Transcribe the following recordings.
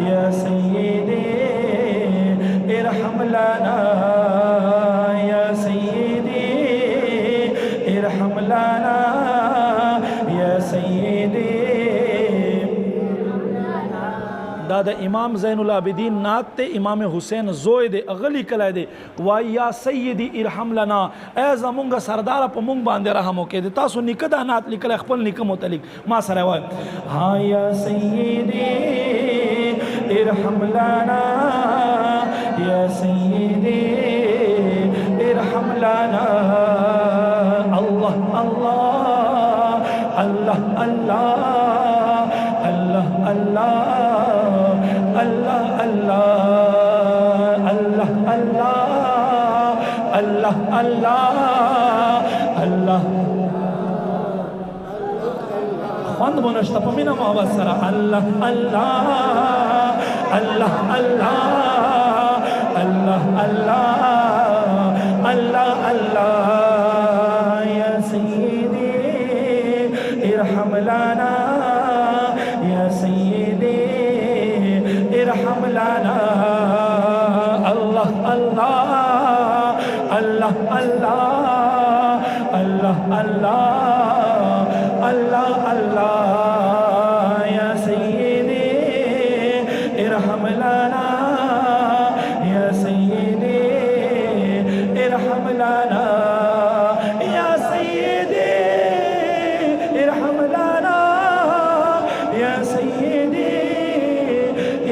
یا سیدی ارحم لنا یا سیدی ارحم لنا یا سیدی. دا امام زین العابدین نات تے امام حسین زوئے دے اغلی کلائے دے وائی یا سیدی ارحم لنا اے زمونگا سردارہ پا مونگ باندے رحمو کے دے تاسو نکدہ نات لکل اخپل نکم متعلق ما سرے وائی ہاں یا سیدی ارحم لنا یا سیدی ارحم لنا. اللہ اللہ اللہ اللہ اللہ اللہ اللہ اللہ اللہ اللہ اللہ خواند بونشتا پمینا محبت سرا اللہ اللہ اللہ اللہ اللہ اللہ اللہ اللہ یا سیدی ارحم لنا یا سیدی ارحم لنا. اللہ اللہ اللہ اللہ اللہ اللہ اللہ اللہ یا سیدی ارحم لنا یا سیدی ارحم لنا یا سیدی ارحم لنا یا سیدی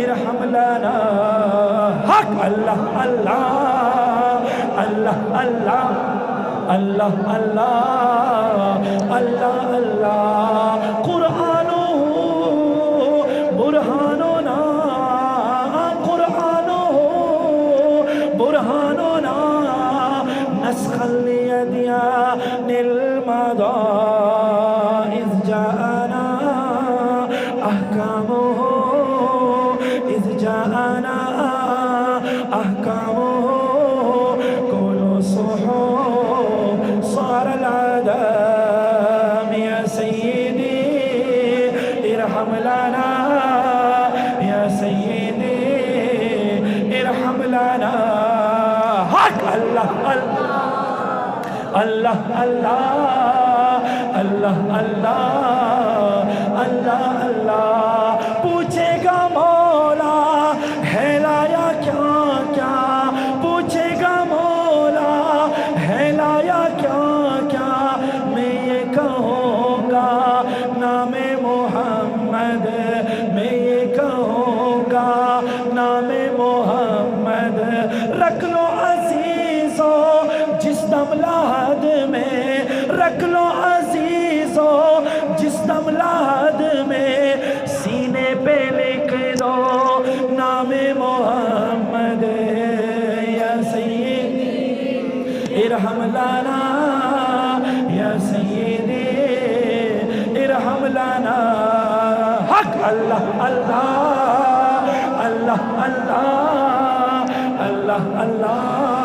ارحم لنا. حق اللہ اللہ اللہ اللہ اللہ اللہ اللہ اللہ. قرآن برہاننا قرآن برہاننا نسخا لأديان المضى إذ جاءنا أحكامه إذ جاءنا أحكامه كل صحوح صار العدم يا سيدي ارحم لنا يا سيدي ارحم لنا. حق اللہ اللہ اللہ اللہ اللہ اللہ اللہ. پوچھے گا مولا ہے لایا کیا کیا پوچھے گا مولا ہے لایا کیا کیا میں یہ کہوں گا نام محمد میں یہ کہوں گا نام محمد. رکھ لو عزیزو جس دم لحد میں رکھ لو عزیزو جس دم لحد میں سینے پہ لکھ دو نام محمد یا سیدی ارحم لنا یا سیدی ارحم لنا. حق اللہ اللہ اللہ اللہ اللہ اللہ